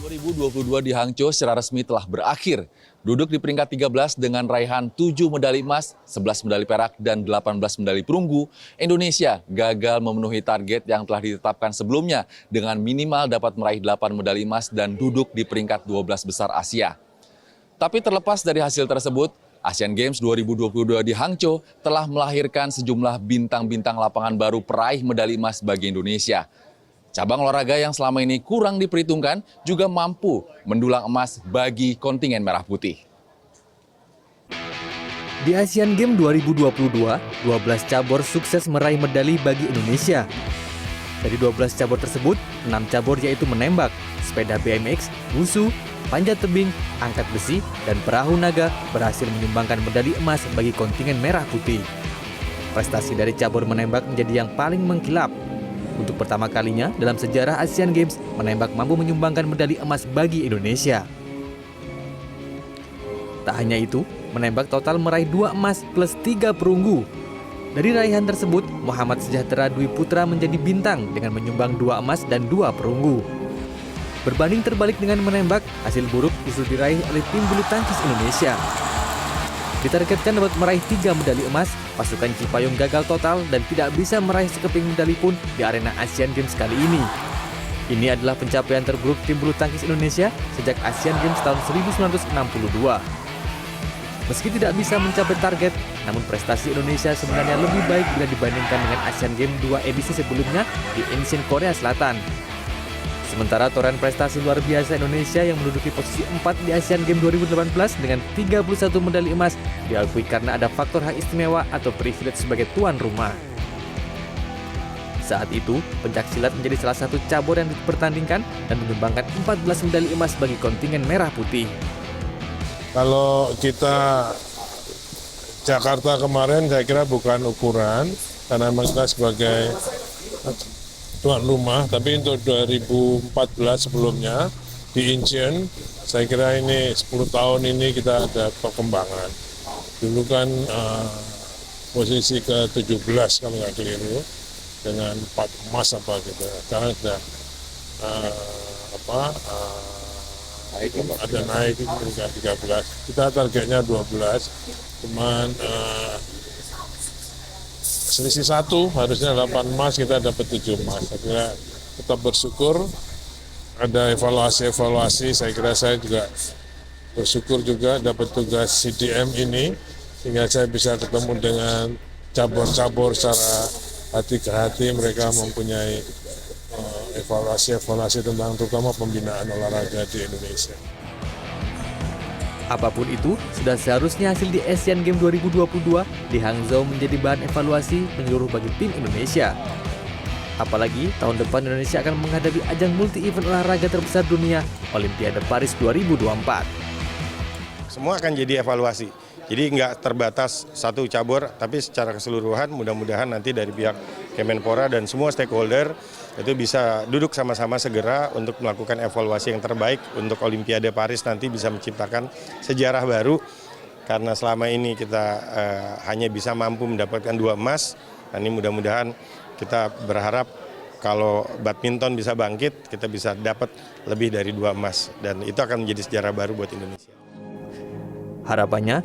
2022 di Hangzhou secara resmi telah berakhir. Duduk di peringkat 13 dengan raihan 7 medali emas, 11 medali perak, dan 18 medali perunggu, Indonesia gagal memenuhi target yang telah ditetapkan sebelumnya dengan minimal dapat meraih 8 medali emas dan duduk di peringkat 12 besar Asia. Tapi terlepas dari hasil tersebut, Asian Games 2022 di Hangzhou telah melahirkan sejumlah bintang-bintang lapangan baru peraih medali emas bagi Indonesia. Cabang olahraga yang selama ini kurang diperhitungkan juga mampu mendulang emas bagi kontingen merah putih. Di Asian Games 2022, 12 cabur sukses meraih medali bagi Indonesia. Dari 12 cabur tersebut, 6 cabur yaitu menembak, sepeda BMX, wusu, panjat tebing, angkat besi, dan perahu naga berhasil menyumbangkan medali emas bagi kontingen merah putih. Prestasi dari cabur menembak menjadi yang paling mengkilap. Untuk pertama kalinya dalam sejarah Asian Games, menembak mampu menyumbangkan medali emas bagi Indonesia. Tak hanya itu, menembak total meraih 2 emas plus 3 perunggu. Dari raihan tersebut, Muhammad Sejahtera Dwi Putra menjadi bintang dengan menyumbang 2 emas dan 2 perunggu. Berbanding terbalik dengan menembak, hasil buruk justru diraih oleh tim bulu tangkis Indonesia. Ditargetkan dapat meraih 3 medali emas, pasukan Cipayung gagal total dan tidak bisa meraih sekeping medali pun di arena Asian Games kali ini. Ini adalah pencapaian terburuk tim bulu tangkis Indonesia sejak Asian Games tahun 1962. Meski tidak bisa mencapai target, namun prestasi Indonesia sebenarnya lebih baik bila dibandingkan dengan Asian Games 2 edisi sebelumnya di Incheon, Korea Selatan. Sementara torehan prestasi luar biasa Indonesia yang menduduki posisi 4 di Asian Games 2018 dengan 31 medali emas diakui karena ada faktor hak istimewa atau privilege sebagai tuan rumah. Saat itu, pencaksilat menjadi salah satu cabur yang dipertandingkan dan menyumbangkan 14 medali emas bagi kontingen merah putih. Kalau kita Jakarta kemarin saya kira bukan ukuran karena memang kita sebagai tuan rumah, tapi untuk 2014 sebelumnya di Incheon, saya kira ini 10 tahun ini kita ada perkembangan. Dulu kan posisi ke-17 kalau nggak keliru, dengan 4 emas apa gitu. Sekarang sudah ada naik peringkat 13. Kita targetnya 12, cuman selisih 1, harusnya 8 emas, kita dapat 7 emas. Saya kira tetap bersyukur, ada evaluasi-evaluasi, saya kira saya juga bersyukur juga dapat tugas CDM ini, sehingga saya bisa ketemu dengan cabur-cabur secara hati ke hati, mereka mempunyai evaluasi-evaluasi tentang terutama pembinaan olahraga di Indonesia. Apapun itu, sudah seharusnya hasil di Asian Games 2022 di Hangzhou menjadi bahan evaluasi menyeluruh bagi tim Indonesia. Apalagi tahun depan Indonesia akan menghadapi ajang multi-event olahraga terbesar dunia, Olimpiade Paris 2024. Semua akan jadi evaluasi. Jadi nggak terbatas satu cabur, tapi secara keseluruhan mudah-mudahan nanti dari pihak Kemenpora dan semua stakeholder itu bisa duduk sama-sama segera untuk melakukan evaluasi yang terbaik untuk Olimpiade Paris nanti bisa menciptakan sejarah baru karena selama ini kita hanya bisa mampu mendapatkan 2 emas. Dan ini mudah-mudahan kita berharap kalau badminton bisa bangkit, kita bisa dapat lebih dari 2 emas dan itu akan menjadi sejarah baru buat Indonesia. Harapannya,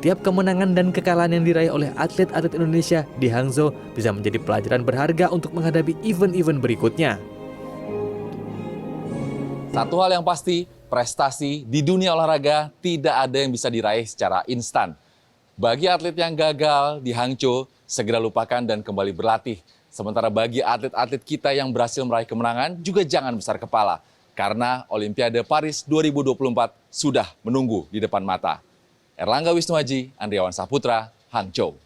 tiap kemenangan dan kekalahan yang diraih oleh atlet-atlet Indonesia di Hangzhou bisa menjadi pelajaran berharga untuk menghadapi event-event berikutnya. Satu hal yang pasti, prestasi di dunia olahraga tidak ada yang bisa diraih secara instan. Bagi atlet yang gagal di Hangzhou, segera lupakan dan kembali berlatih. Sementara bagi atlet-atlet kita yang berhasil meraih kemenangan, juga jangan besar kepala. Karena Olimpiade Paris 2024 sudah menunggu di depan mata. Erlangga Wisnuaji, Andriawan Saputra, Hangzhou.